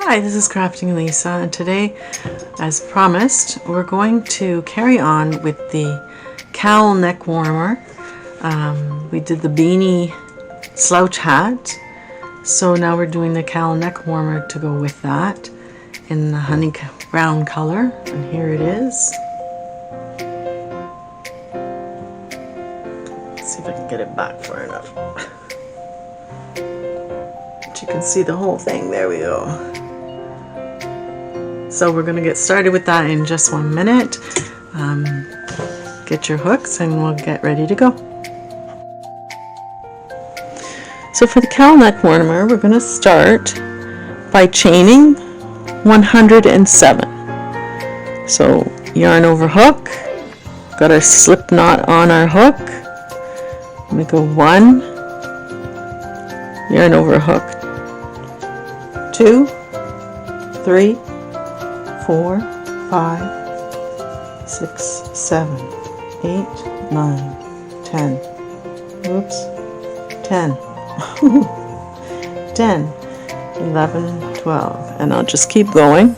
Hi, this is Crafting Lisa, and today, as promised, we're going to carry on with the Cowl Neckwarmer. We did the beanie slouch hat, so now we're doing the Cowl Neckwarmer to go with that in the honey brown color, and here it is. Let's see if I can get it back far enough. But you can see the whole thing. There we go. So we're going to get started with that in just 1 minute. Get your hooks and we'll get ready to go. So for the Cowl Neckwarmer, we're going to start by chaining 107. So yarn over hook, got our slip knot on our hook. We go 1, yarn over hook, 2, 3, 4, 5, 6, 7, 8, 9, 10. Oops. 10. 10, 11, 12. And I'll just keep going.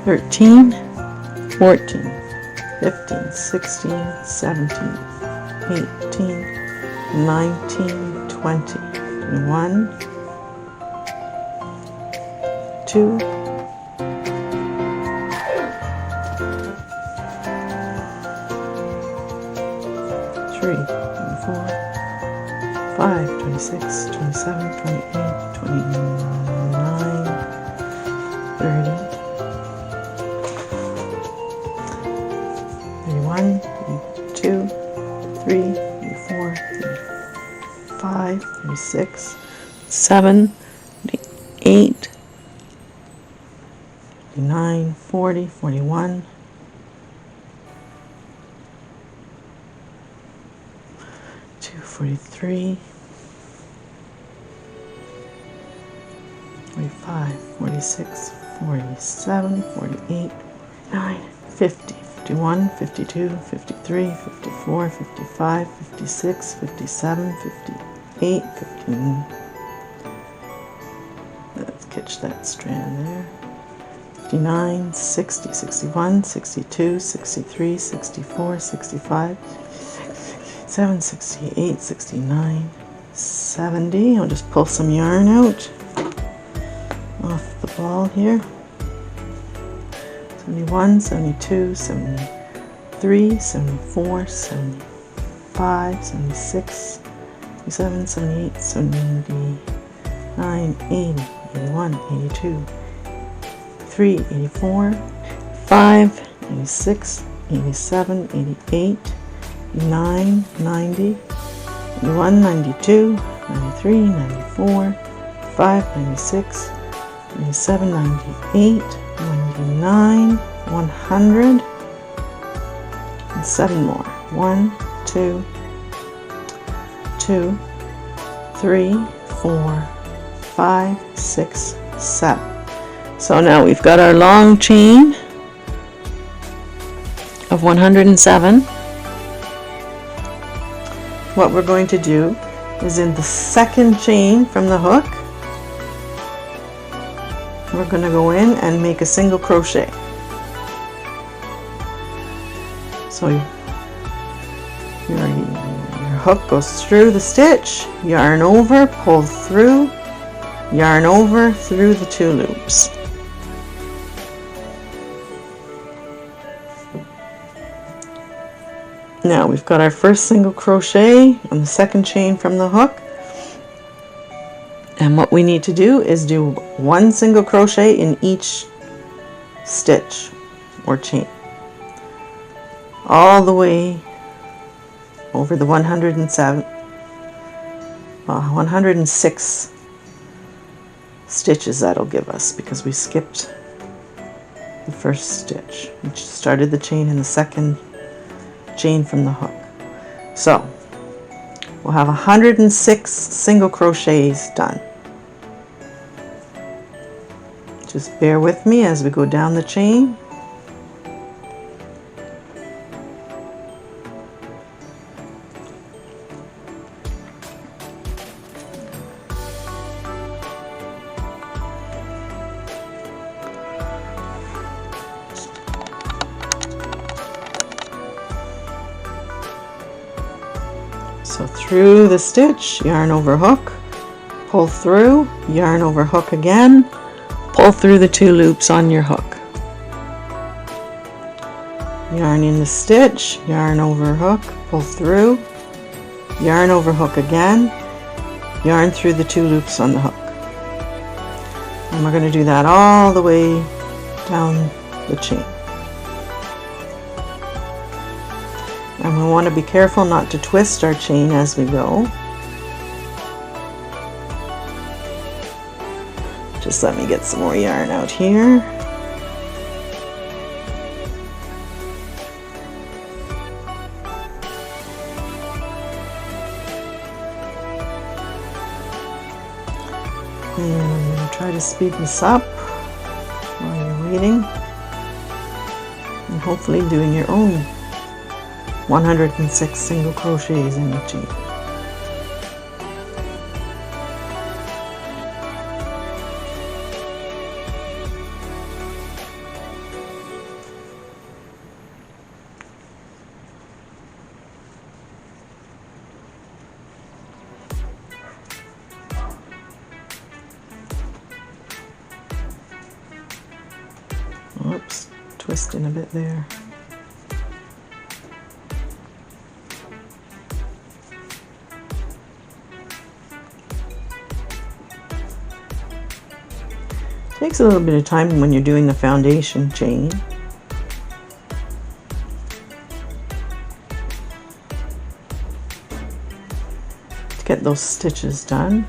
Thirteen, 14, 15, 16, 17, 18, 19, 20, 21, 2, 3, 4, 5, 26, 27, 28, 29, 30, 31, 32, 3, 34, 35, 36, 7, 8, 39, 40, 41, 43, 45, 46, 47, 48, 49, 50, 51, 52, 53, 54, 55, 56, 57, 58, 15. Let's catch that strand there. 59, 60, 61, 62, 63, 64, 65, 67, 68, 69, 70. I'll just pull some yarn out off the ball here. 71, 72, 73, 74, 75, 76, 77, 78, 79, 80, 81, 82, 83, 84, 85, 86, 87, 88, 89, 90, 91, 92, 93, 94, 95, 96, 97, 98, 99, 100, and 7 more. 1, 2, 2, 3, 4, 5, 6, 7. So now we've got our long chain of 107. What we're going to do is in the second chain from the hook, we're going to go in and make a single crochet. So your hook goes through the stitch, yarn over, pull through, yarn over through the 2 loops. Now we've got our first single crochet on the second chain from the hook, and what we need to do is do 1 single crochet in each stitch or chain all the way over the 106 stitches that'll give us, because we skipped the first stitch. We started the chain in the second chain from the hook. So we'll have 106 single crochets done. Just bear with me as we go down the chain. So through the stitch, yarn over hook, pull through, yarn over hook again, pull through the 2 loops on your hook. Yarn in the stitch, yarn over hook, pull through, yarn over hook again, yarn through the 2 loops on the hook. And we're going to do that all the way down the chain. And we want to be careful not to twist our chain as we go. Just let me get some more yarn out here. And I'm going to try to speed this up while you're waiting. And hopefully doing your own 106 single crochets in the chain. Oops, twisting a bit there. Takes a little bit of time when you're doing the foundation chain. To get those stitches done.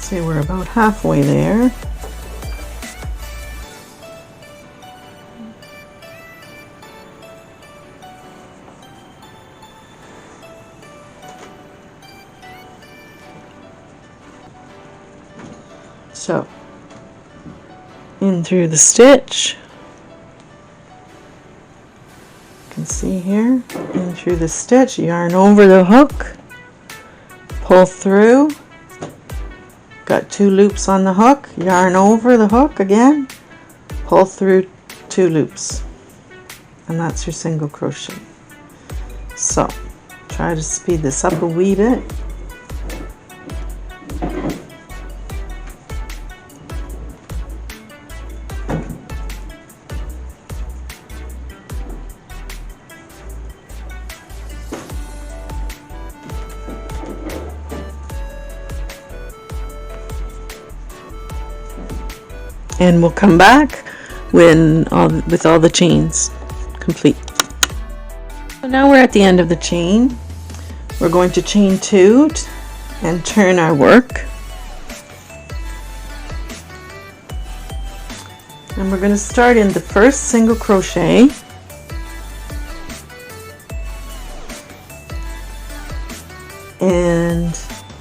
See, we're about halfway there. So, in through the stitch, you can see here, in through the stitch, yarn over the hook, pull through, got 2 loops on the hook, yarn over the hook again, pull through 2 loops, and that's your single crochet. So try to speed this up a wee bit. And we'll come back with all the chains complete. So now we're at the end of the chain. We're going to chain 2 and turn our work. And we're going to start in the first single crochet. And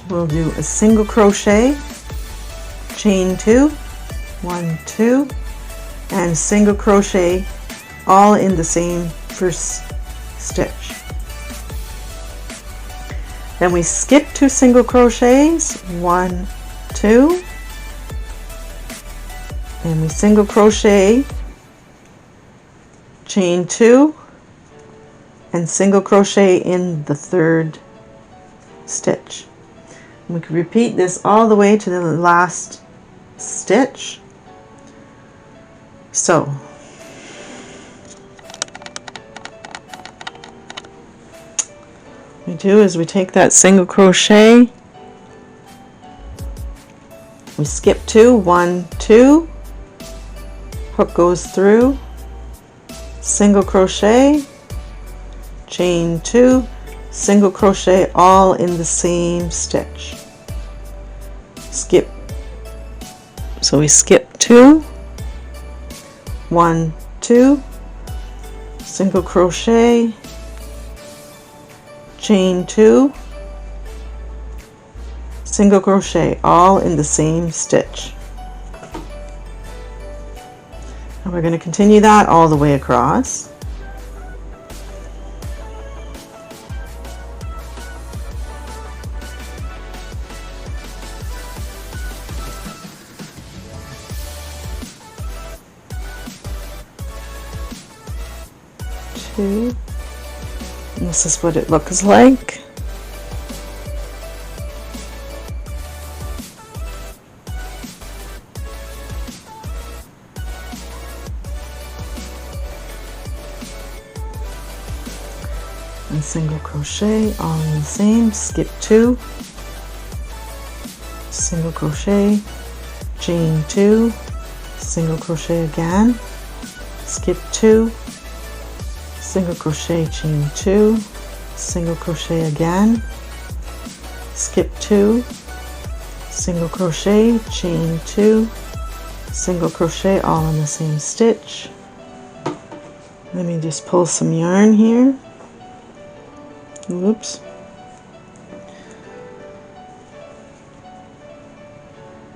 we'll do a single crochet, chain 2, 1, 2, and single crochet all in the same first stitch. Then we skip 2 single crochets, 1, 2, and we single crochet, chain 2, and single crochet in the 3rd stitch. And we can repeat this all the way to the last stitch. So what we do is we take that single crochet, we skip 2, 1, 2, hook goes through, single crochet, chain 2, single crochet, all in the same stitch. Skip. So we skip 2, 1, 2, single crochet, chain 2, single crochet, all in the same stitch. And we're going to continue that all the way across. And this is what it looks like. And single crochet, all in the same, skip 2, single crochet, chain 2, single crochet again, skip 2, single crochet, chain 2, single crochet again, skip 2, single crochet, chain 2, single crochet, all in the same stitch. Let me just pull some yarn here. Oops.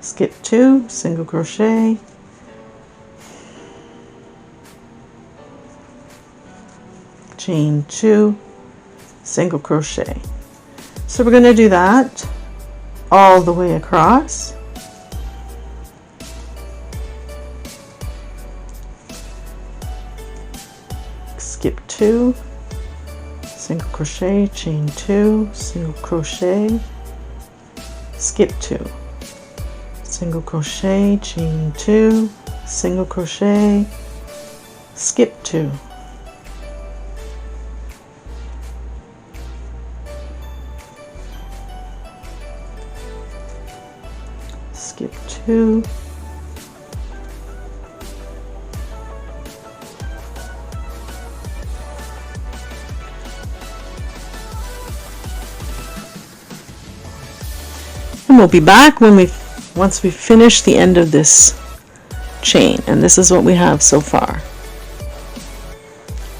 Skip 2, single crochet, chain 2, single crochet. So we're going to do that all the way across. Skip 2, single crochet, chain 2, single crochet, skip 2, single crochet, chain 2, single crochet, skip 2. Skip 2, and we'll be back once we finish the end of this chain, and this is what we have so far.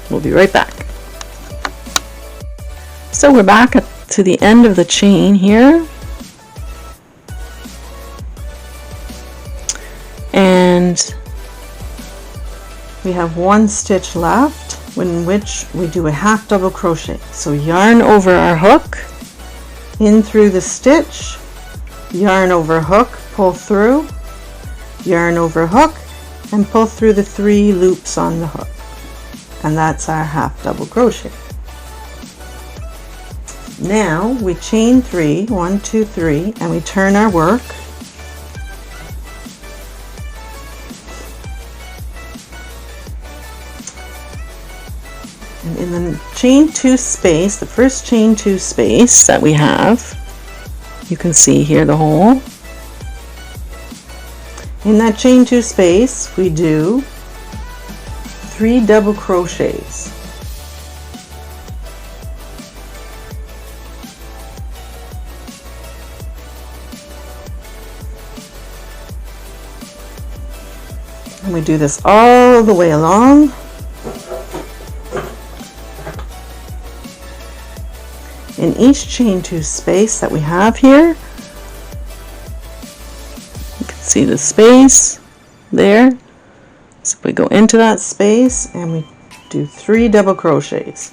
We'll be right back. So we're back to the end of the chain here. And we have one stitch left in which we do a half double crochet. So yarn over our hook, in through the stitch, yarn over hook, pull through, yarn over hook, and pull through the 3 loops on the hook. And that's our half double crochet. Now we chain 3, 1, 2, 3, and we turn our work. And in the chain 2 space, the first chain 2 space that we have, you can see here the hole. In that chain 2 space, we do 3 double crochets. And we do this all the way along. In each chain 2 space that we have here, you can see the space there. So we go into that space and we do 3 double crochets.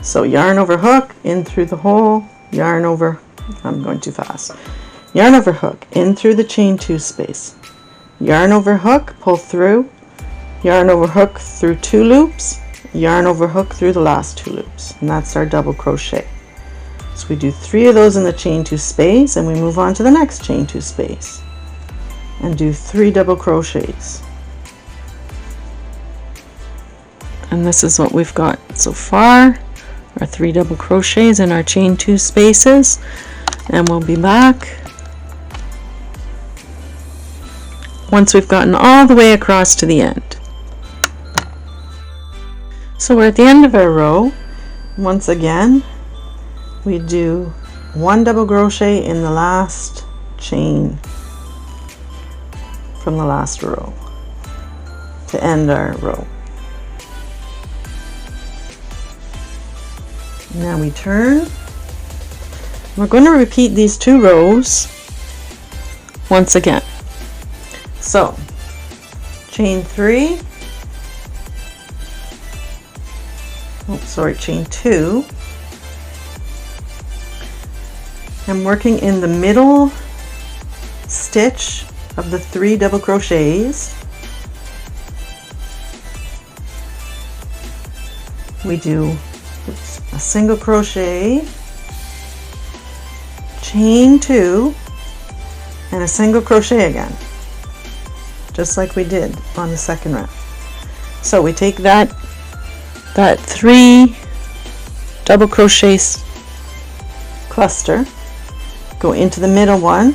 So yarn over hook, in through the hole, yarn over, I'm going too fast, yarn over hook, in through the chain 2 space, yarn over hook, pull through, yarn over hook through 2 loops, yarn over hook through the last 2 loops, and that's our double crochet. So we do 3 of those in the chain 2 space, and we move on to the next chain 2 space and do 3 double crochets. And this is what we've got so far, our 3 double crochets in our chain 2 spaces, and we'll be back once we've gotten all the way across to the end. So we're at the end of our row. Once again, we do 1 double crochet in the last chain from the last row to end our row. Now we turn. We're going to repeat these 2 rows once again. So chain 3, chain 2. I'm working in the middle stitch of the 3 double crochets. We do a single crochet, chain 2, and a single crochet again, just like we did on the second round. So we take that 3 double crochet cluster, go into the middle one,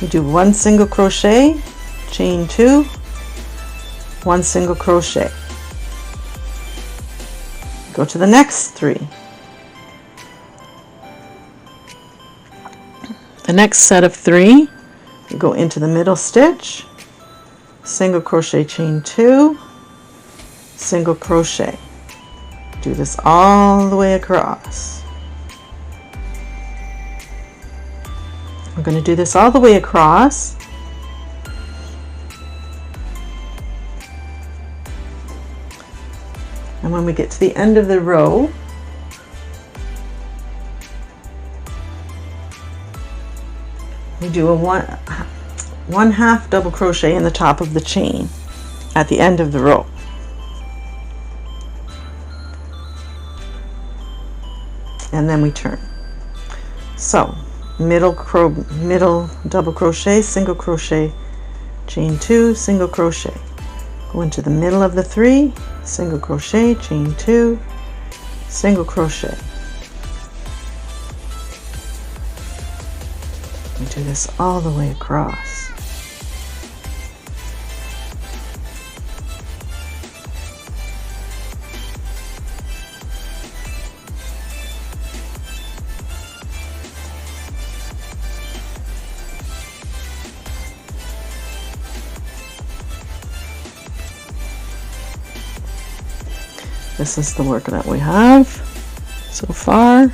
we do 1 single crochet, chain 2, 1 single crochet, go to the next 3. The next set of 3, you go into the middle stitch, single crochet, chain 2, single crochet. Do this all the way across. We're going to do this all the way across. And when we get to the end of the row, we do a one half double crochet in the top of the chain at the end of the row. And then we turn. So middle double crochet, single crochet, chain 2, single crochet, go into the middle of the 3, single crochet, chain 2, single crochet. We do this all the way across. This is the work that we have so far.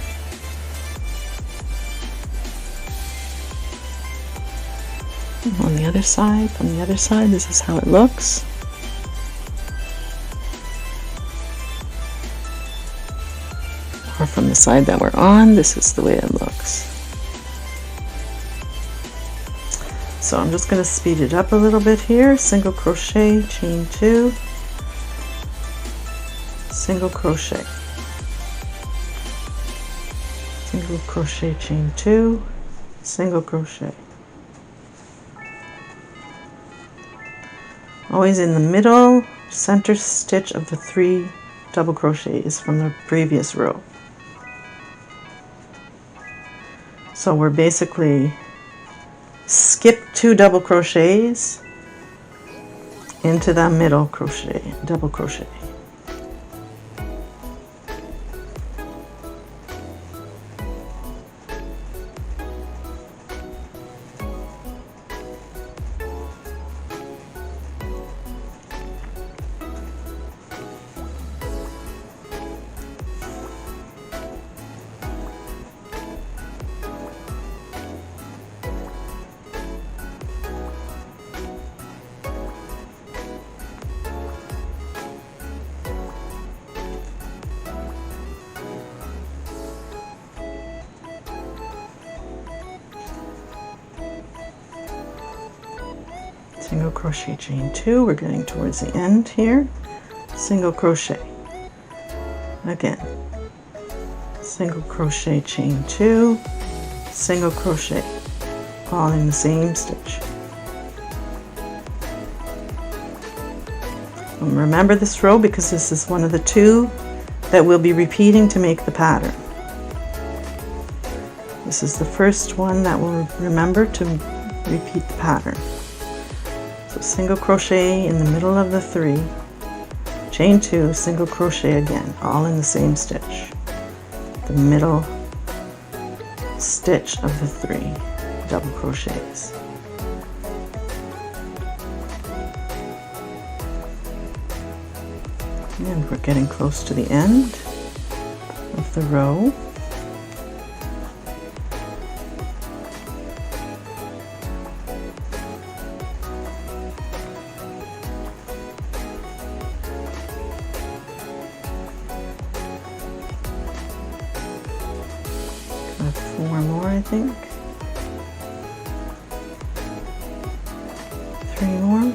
On the other side, from the other side, this is how it looks. Or from the side that we're on, this is the way it looks. So I'm just going to speed it up a little bit here. Single crochet, chain 2, single crochet, single crochet, chain 2, single crochet. Always in the middle center stitch of the 3 double crochets from the previous row. So we're basically skip 2 double crochets into the middle crochet, double crochet. Single crochet, chain 2, we're getting towards the end here, single crochet, again, single crochet, chain 2, single crochet, all in the same stitch. And remember this row because this is one of the 2 that we'll be repeating to make the pattern. This is the first one that we'll remember to repeat the pattern. So single crochet in the middle of the 3, chain 2, single crochet again, all in the same stitch, the middle stitch of the 3 double crochets. And we're getting close to the end of the row. Got 4 more, I think. 3 more.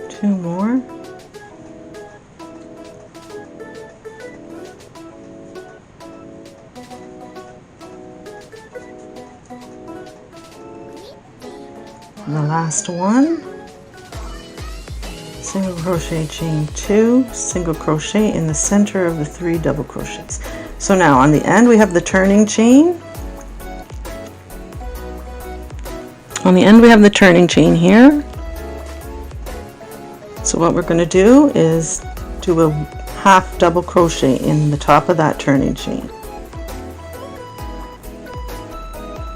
Two more. And the last one. Single crochet, chain 2, single crochet in the center of the 3 double crochets. So now on the end we have the turning chain. On the end we have the turning chain here. So what we're going to do is do a half double crochet in the top of that turning chain.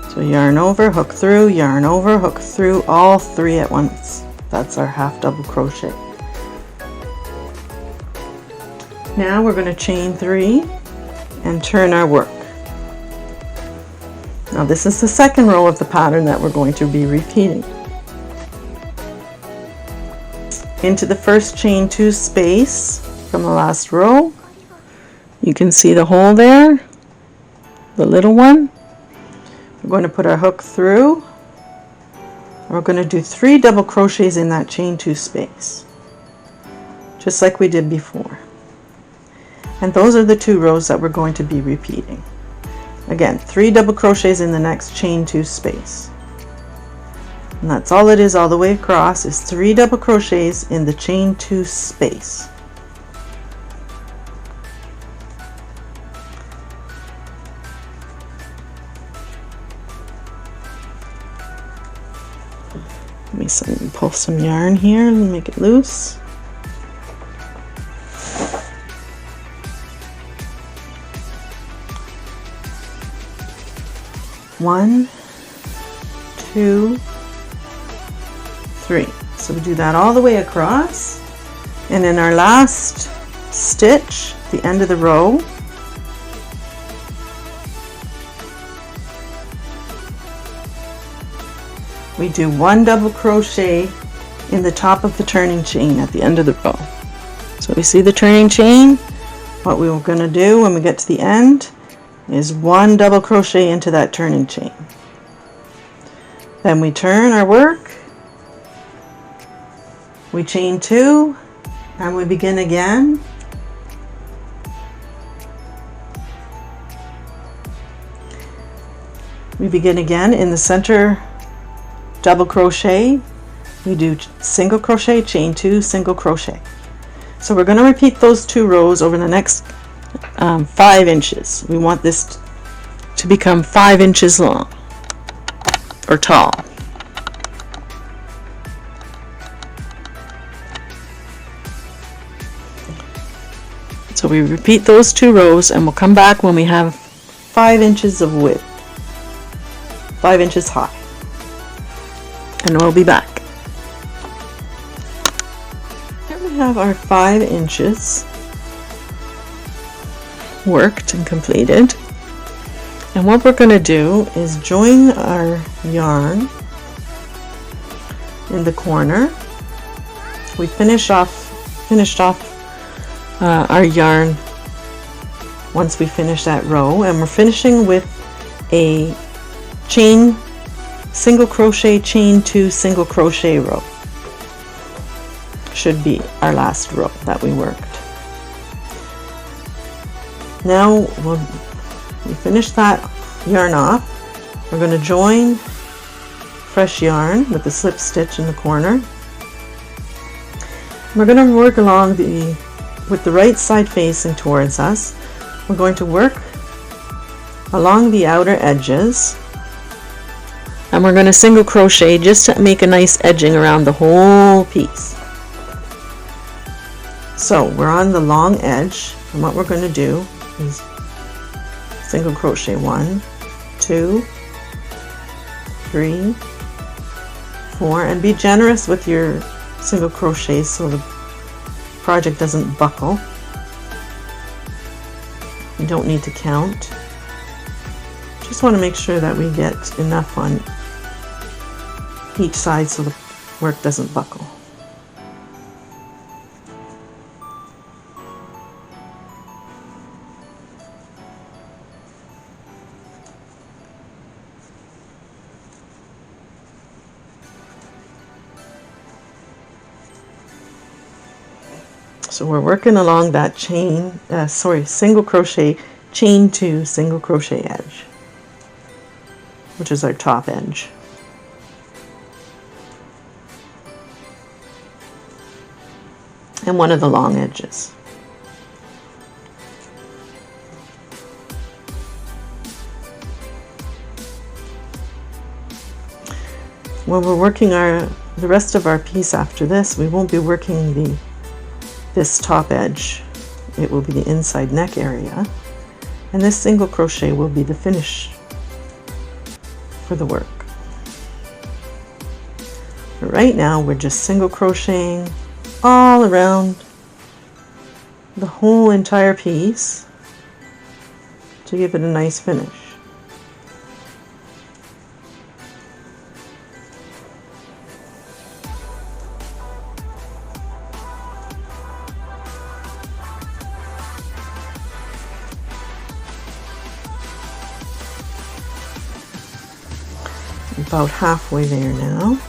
So yarn over, hook through, yarn over, hook through, all 3 at once. That's our half double crochet. Now we're going to chain 3 and turn our work. Now this is the second row of the pattern that we're going to be repeating. Into the first chain 2 space from the last row. You can see the hole there, the little one. We're going to put our hook through. We're going to do 3 double crochets in that chain 2 space, just like we did before. And those are the 2 rows that we're going to be repeating. Again, 3 double crochets in the next chain 2 space. And that's all it is all the way across, is 3 double crochets in the chain 2 space. Let me pull some yarn here and make it loose. One, 2, 3. So we do that all the way across, and in our last stitch, the end of the row, we do 1 double crochet in the top of the turning chain at the end of the row. So we see the turning chain. What we're going to do when we get to the end is 1 double crochet into that turning chain. Then we turn our work, we chain 2, and we begin again. We begin again in the center double crochet. We do single crochet, chain 2, single crochet. So we're going to repeat those 2 rows over the next 5 inches. We want this to become 5 inches long or tall. So we repeat those 2 rows, and we'll come back when we have 5 inches of width, 5 inches high, and we'll be back. Here we have our 5 inches worked and completed, and what we're going to do is join our yarn in the corner. We finished off our yarn once we finish that row, and we're finishing with a chain, single crochet, chain 2, single crochet row. Should be our last row that we worked. Now we finish that yarn off. We're going to join fresh yarn with the slip stitch in the corner. We're going to work along with the right side facing towards us. we're going to work along the outer edges, and we're going to single crochet just to make a nice edging around the whole piece. So we're on the long edge, and what we're going to do is single crochet 1, 2, 3, 4, and be generous with your single crochets so the project doesn't buckle. You don't need to count. Just want to make sure that we get enough on each side so the work doesn't buckle. So we're working along that chain, single crochet, chain 2, single crochet edge, which is our top edge. And one of the long edges. When we're working the rest of our piece after this, we won't be working this top edge. It will be the inside neck area, and this single crochet will be the finish for the work. But right now we're just single crocheting all around the whole entire piece to give it a nice finish. About halfway there now.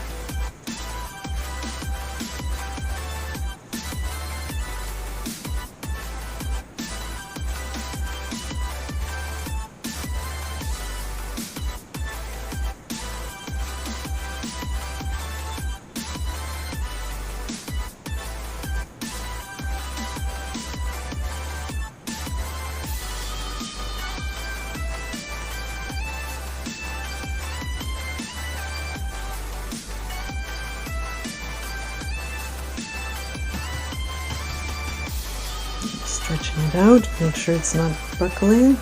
Stretching it out, make sure it's not buckling.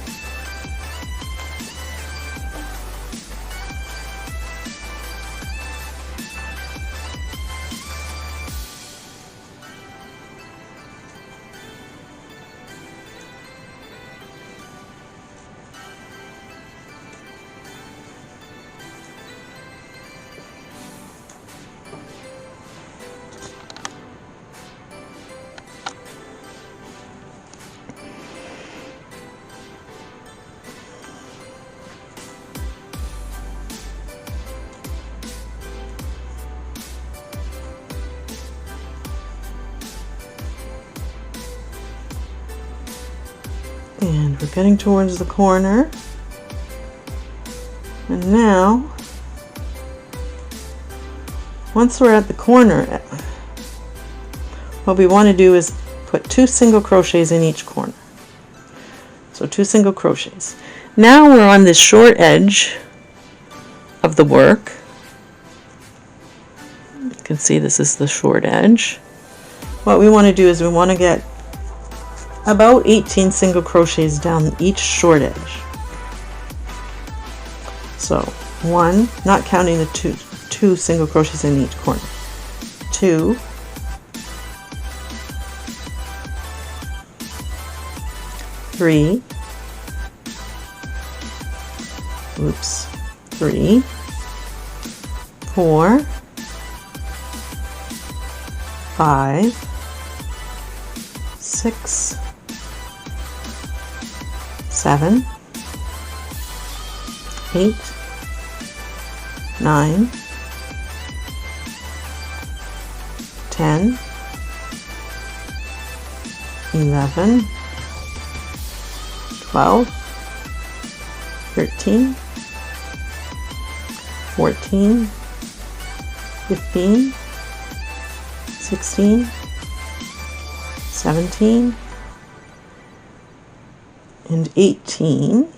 And we're getting towards the corner. And now, once we're at the corner, what we want to do is put 2 single crochets in each corner. So 2 single crochets. Now we're on this short edge of the work. You can see this is the short edge. What we want to do is we want to get about 18 single crochets down each short edge. So 1, not counting the two single crochets in each corner, 2, 3, 3, 4, 5, 6, 7, 8, 9, 10, 11, 12, 13, 14, 15, 16, 17, and 18.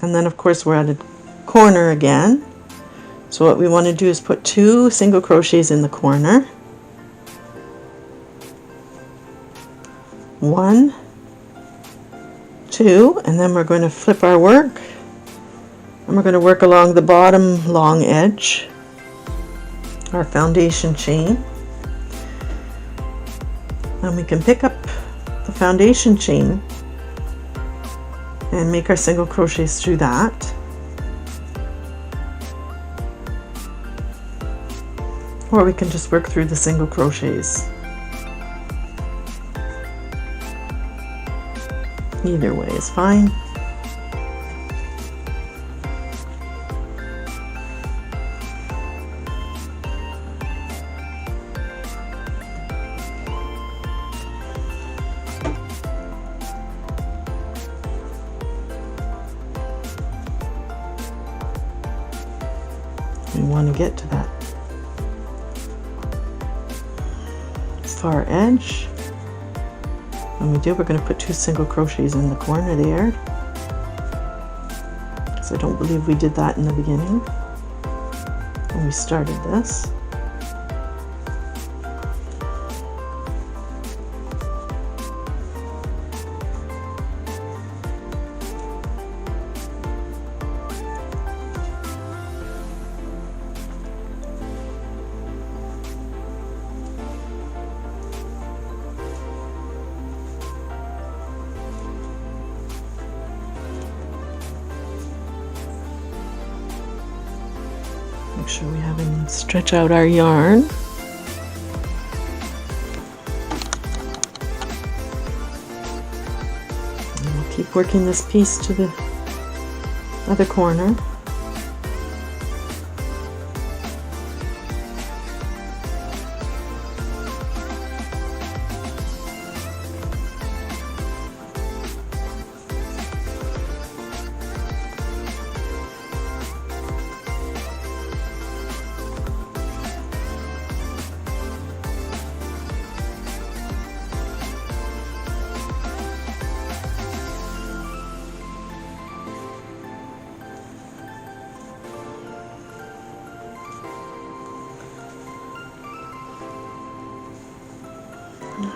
And then of course we're at a corner again. So what we want to do is put 2 single crochets in the corner. 1, 2, and then we're going to flip our work. And we're going to work along the bottom long edge, our foundation chain. And we can pick up the foundation chain and make our single crochets through that. Or we can just work through the single crochets. Either way is fine. We want to get to that far edge. When we do, we're going to put 2 single crochets in the corner there, because I don't believe we did that in the beginning when we started this. Make sure we haven't stretch out our yarn. And we'll keep working this piece to the other corner.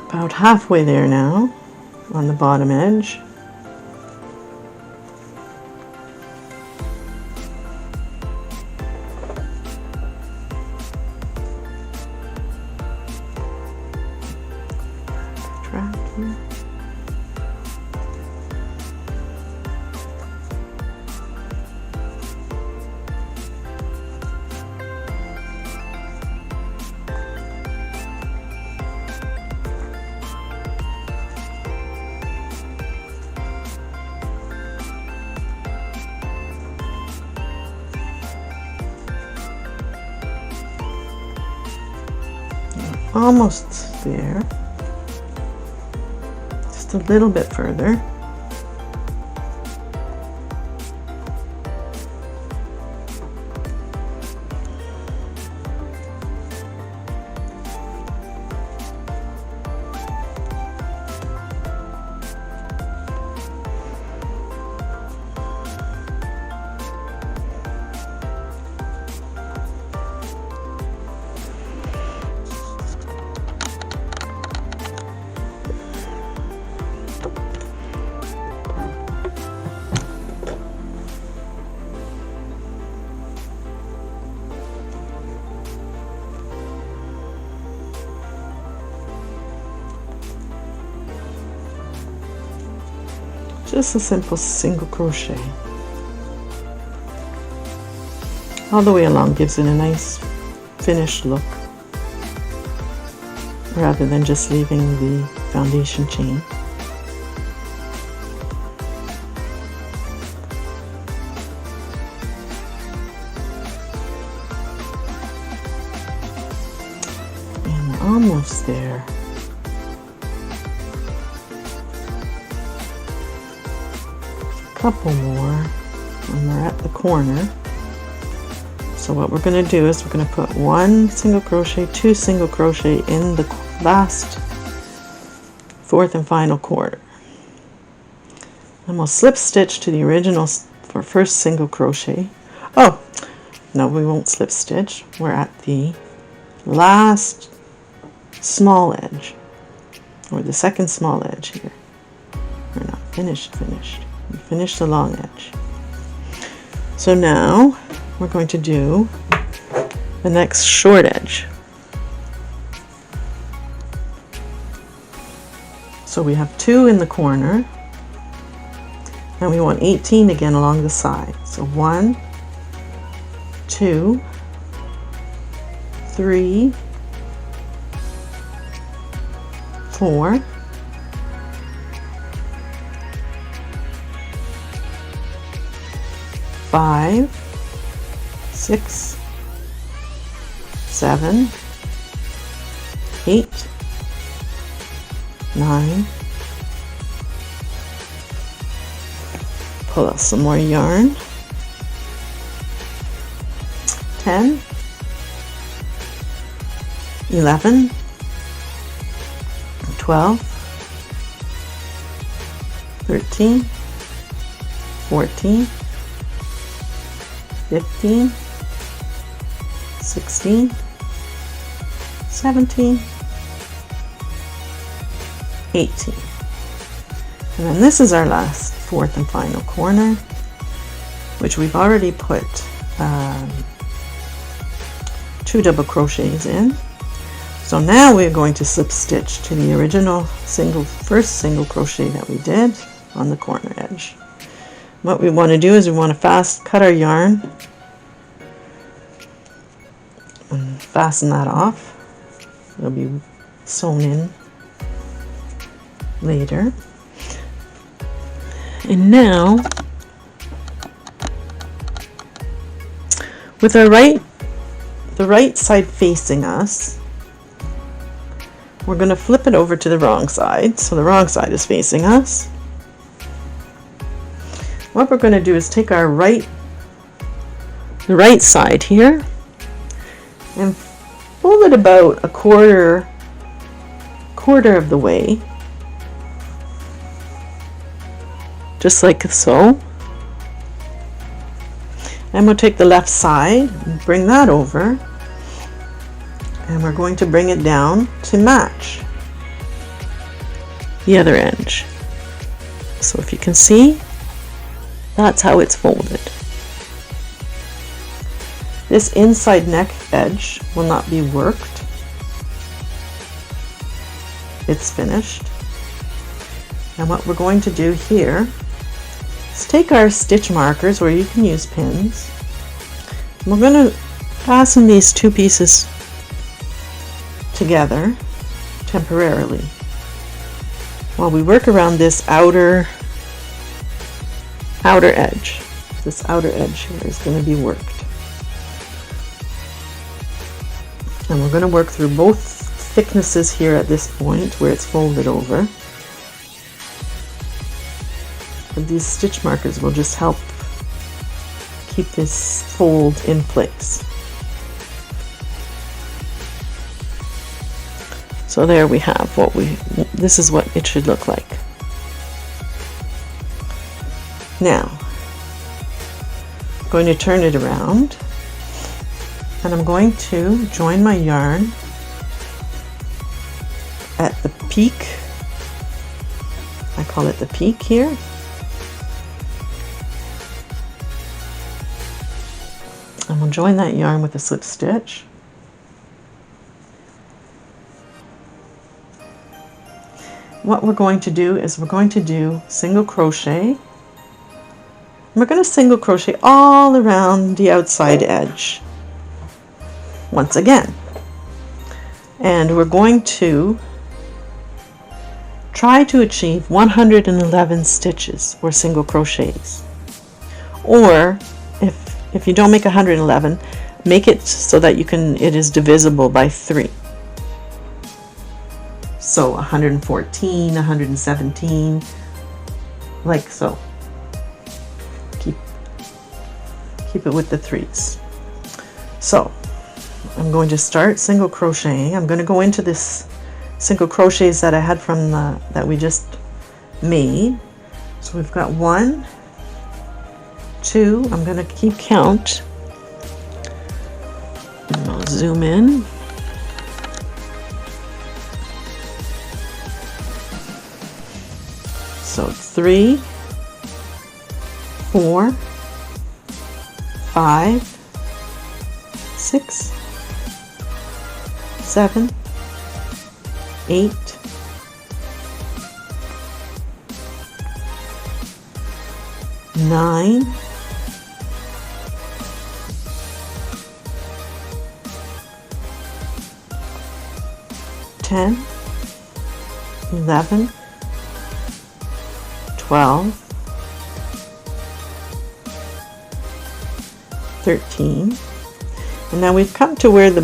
About halfway there now on the bottom edge. Almost there, just a little bit further. Just a simple single crochet all the way along, gives it a nice finished look rather than just leaving the foundation chain. And we're almost there. Couple more and we're at the corner. So what we're going to do is we're going to put 1 single crochet, 2 single crochet in the last 4th and final quarter. and we'll slip stitch to the original for first single crochet. Oh no, we won't slip stitch, we're at the last small edge, or the second small edge here. We're not finished. We finished the long edge. So now we're going to do the next short edge. So we have 2 in the corner, and we want 18 again along the side. So 1, 2, 3, 4, 5, 6, 7, 8, 9. Pull out some more yarn. 10, 11, 12, 13, 14, 15, 16, 17, 18. And then this is our last, fourth and final corner, which we've already put 2 double crochets in. So now we're going to slip stitch to the original first single crochet that we did on the corner edge. What we want to do is we want to fast cut our yarn and fasten that off. It'll be sewn in later. And now, with the right side facing us, we're going to flip it over to the wrong side, so the wrong side is facing us. What we're going to do is take our the right side here and fold it about a quarter of the way, just like so. And we'll take the left side and bring that over, and we're going to bring it down to match the other edge. So if you can see, that's how it's folded. This inside neck edge will not be worked. It's finished. And what we're going to do here is take our stitch markers, or you can use pins. We're going to fasten these 2 pieces together temporarily while we work around this outer edge. This outer edge here is going to be worked, and we're going to work through both thicknesses here at this point where it's folded over. But these stitch markers will just help keep this fold in place. So there we have this is what it should look like. Now, I'm going to turn it around, and I'm going to join my yarn at the peak. I call it the peak here. And we'll join that yarn with a slip stitch. What we're going to do is we're going to do single crochet. We're going to single crochet all around the outside edge once again. And we're going to try to achieve 111 stitches or single crochets. Or if you don't make 111, make it so that it is divisible by 3. So 114, 117, like so. Keep it with the 3s. So I'm going to start single crocheting. I'm going to go into this single crochets that I had from that we just made. So we've got 1, 2, I'm going to keep count, and I'll zoom in. So 3, 4, 5, 6, 7, 8, 9, 10, 11, 12, 13, and now we've come to where the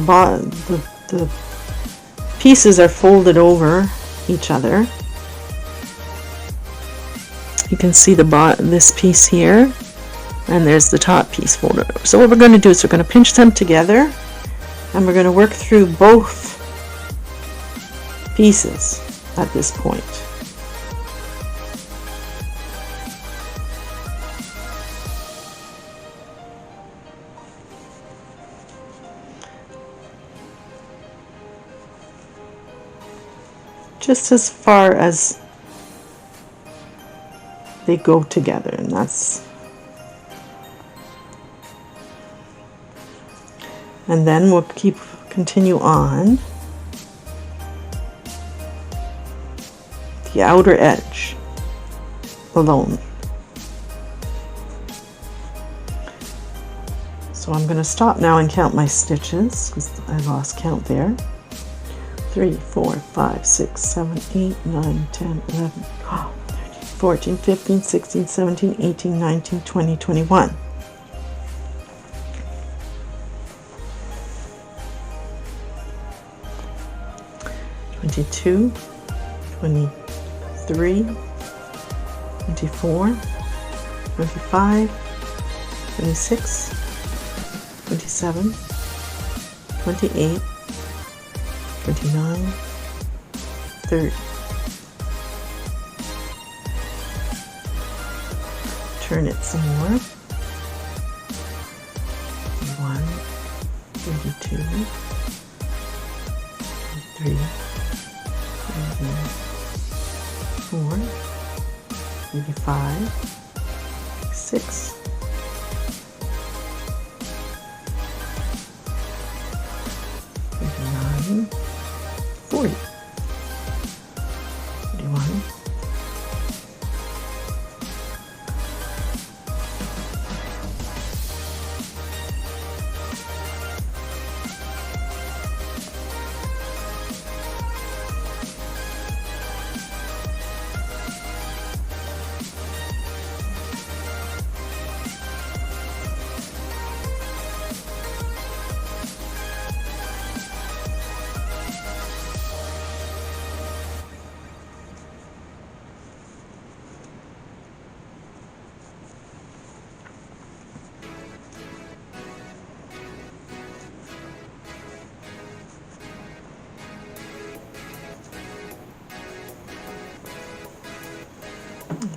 pieces are folded over each other. You can see this piece here, and there's the top piece folded over. So what we're going to do is we're going to pinch them together, and we're going to work through both pieces at this point. Just as far as they go together, and then we'll continue on the outer edge alone. So I'm going to stop now and count my stitches because I lost count there. 3, 4, 5, 6, 7, 8, 9, 10, 11, 12, 13, 14, 15, 16, 17, 18, 19, 20, 21. Twenty-two, 23, 24, 25, 26, 27, 28, 29, 30. Turn it some more. 31, 32, 33, 34, 35, 6, 39, 40, 41,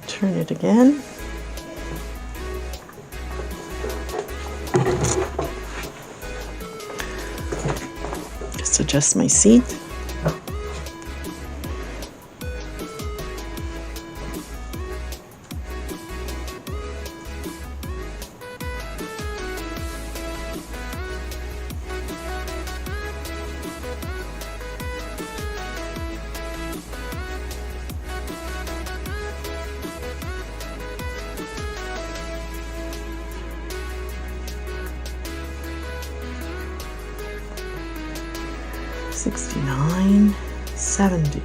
turn it again. Just adjust my seat. $69, $70.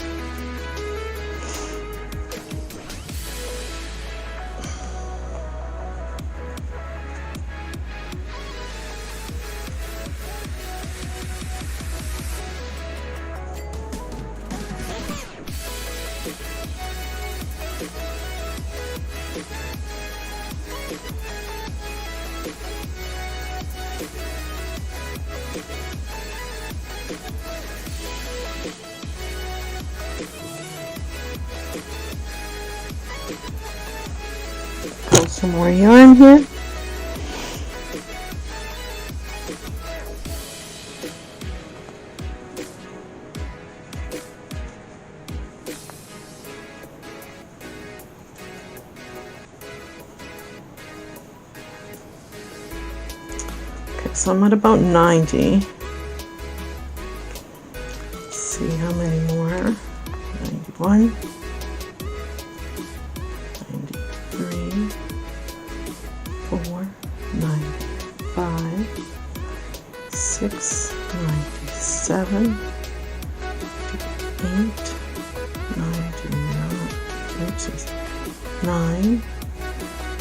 Some more yarn here. Okay, so I'm at about 90. Let's see how many more. 91. 93, 4, 95, 6, 97, 8, 99, 9,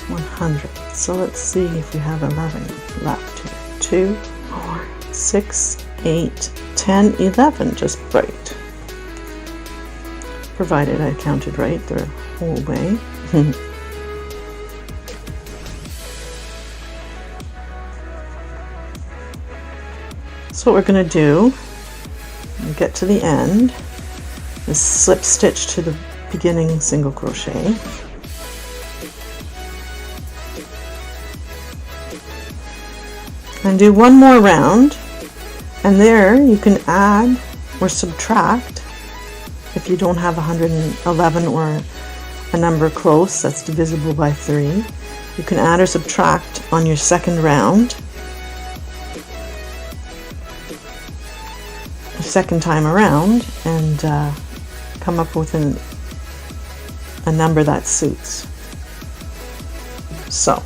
100. So let's see if we have 11 left here. 2, 4, 6, 8, 10, 11, just right. Provided I counted right the whole way. So what we're going to do, when we get to the end, is slip stitch to the beginning single crochet. And do one more round, and there you can add or subtract if you don't have 111 or a number close that's divisible by 3. You can add or subtract on your second round, the second time around, and come up with a number that suits. So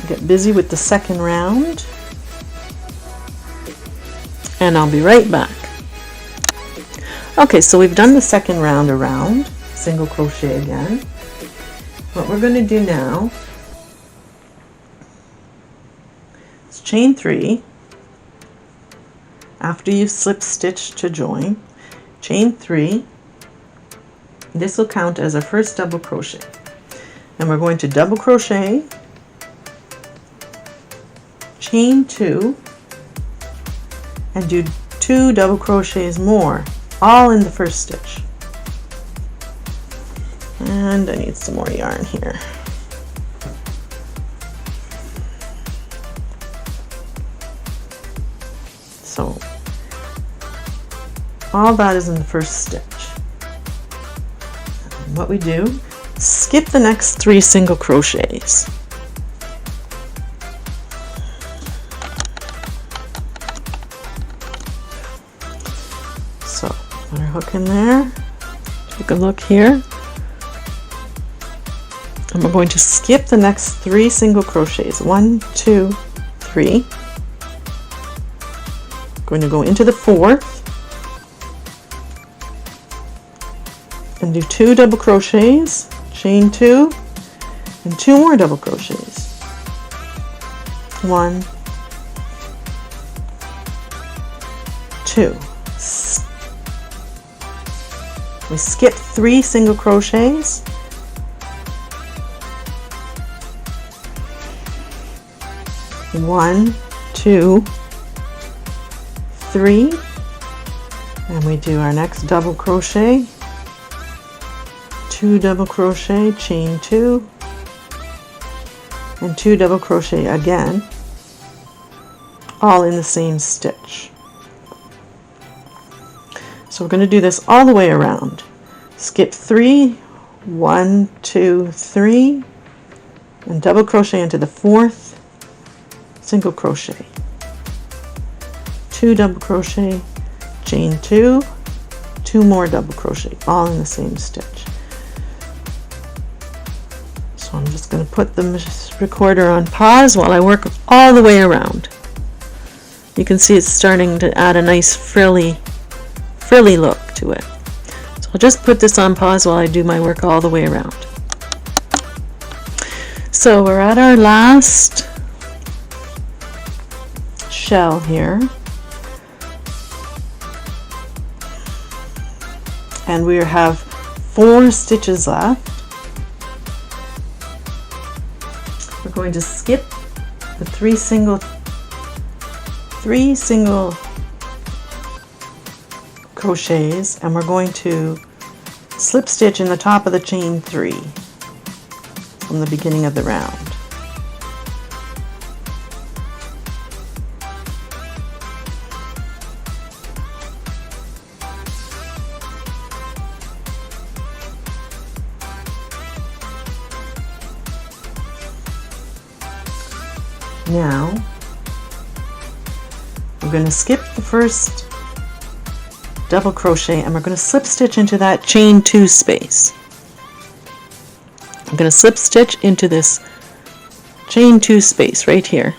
get busy with the second round, and I'll be right back. Okay, so we've done the second round around, single crochet again. What we're going to do now is chain 3 after you slip stitch to join. Chain 3. This will count as our first double crochet, and we're going to double crochet, chain 2, and do 2 double crochets more, all in the first stitch. And I need some more yarn here. So all that is in the first stitch. And what we do, skip the next 3 single crochets. So put our hook in there, take a look here, and we're going to skip the next 3 single crochets. 1, 2, 3. Going to go into the 4th and do 2 double crochets, chain 2, and 2 more double crochets. 1, 2. We skip 3 single crochets, one, 2, 3, and we do our next double crochet, 2 double crochet, chain 2, and 2 double crochet again, all in the same stitch. So we're going to do this all the way around. Skip 3, 1, 2, 3, and double crochet into the 4th, single crochet, 2 double crochet, chain 2, 2 more double crochet, all in the same stitch. So I'm just going to put the recorder on pause while I work all the way around. You can see it's starting to add a nice frilly look to it. So I'll just put this on pause while I do my work all the way around. So we're at our last shell here, and we have 4 stitches left. We're going to skip the 3 single crochets, and we're going to slip stitch in the top of the chain 3 from the beginning of the round. Now we're going to skip the first double crochet and we're going to slip stitch into that chain 2 space. I'm going to slip stitch into this chain 2 space right here,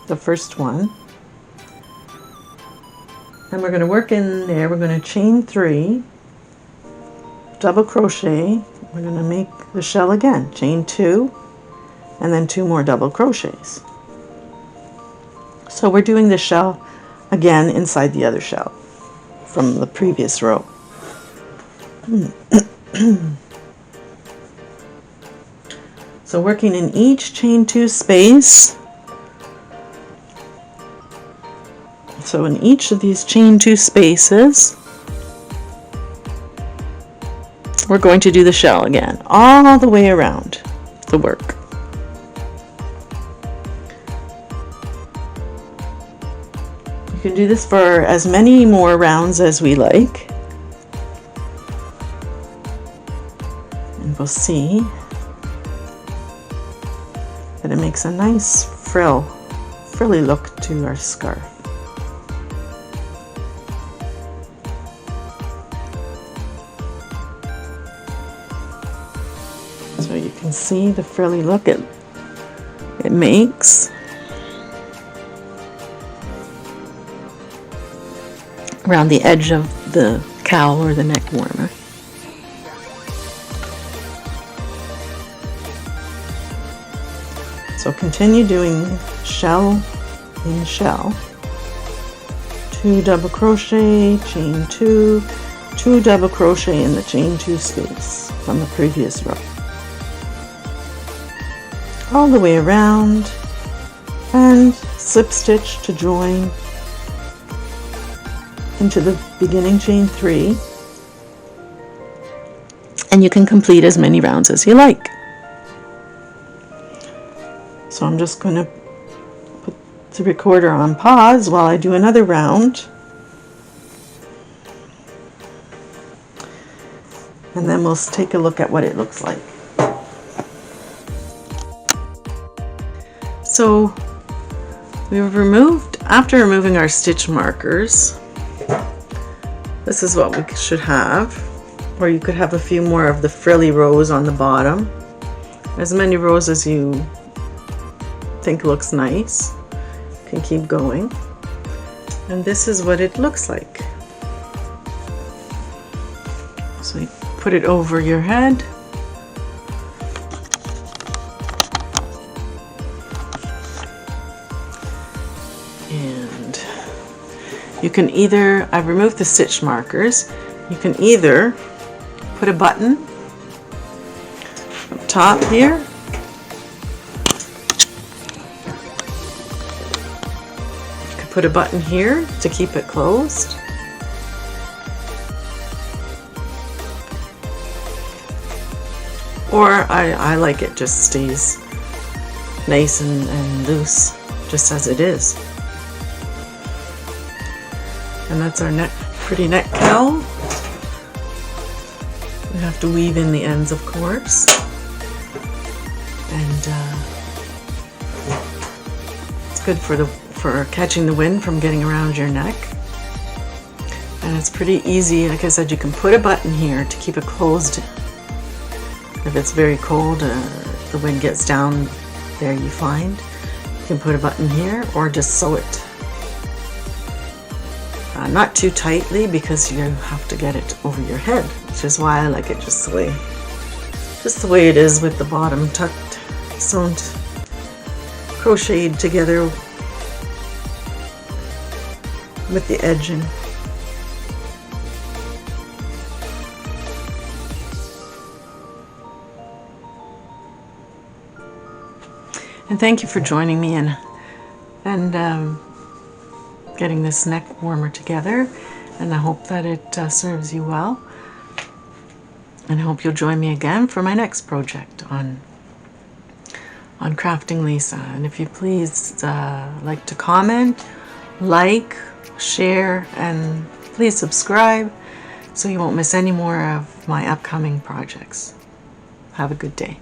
the first one, and we're going to work in there. We're going to chain 3, double crochet, we're going to make the shell again, chain 2, and then 2 more double crochets. So we're doing the shell again inside the other shell from the previous row. So working in each chain 2 space. So in each of these chain 2 spaces, we're going to do the shell again, all the way around the work. You can do this for as many more rounds as we like. And we'll see that it makes a nice frilly look to our scarf. So you can see the frilly look it makes around the edge of the cowl or the neck warmer. So continue doing shell in shell, 2 double crochet, chain 2, 2 double crochet in the chain 2 space from the previous row, all the way around, and slip stitch to join into the beginning chain 3, and you can complete as many rounds as you like. So I'm just going to put the recorder on pause while I do another round, and then we'll take a look at what it looks like. So after removing our stitch markers, this is what we should have, or you could have a few more of the frilly rows on the bottom, as many rows as you think looks nice. You can keep going, and this is what it looks like. So you put it over your head, and you can either, I've removed the stitch markers, you can either put a button up top here, you could put a button here to keep it closed, or I like it just stays nice and loose just as it is. And that's our pretty neck cowl. We have to weave in the ends, of course, and it's good for catching the wind from getting around your neck. And it's pretty easy. Like I said, you can put a button here to keep it closed. If it's very cold, the wind gets down there, you find. You can put a button here, or just sew it. Not too tightly, because you have to get it over your head, which is why I like it just the way it is, with the bottom tucked, sewn, crocheted together with the edging. And thank you for joining me and getting this neck warmer together, and I hope that it serves you well. And I hope you'll join me again for my next project on Crafting Lisa. And if you please like to comment, like, share, and please subscribe so you won't miss any more of my upcoming projects. Have a good day.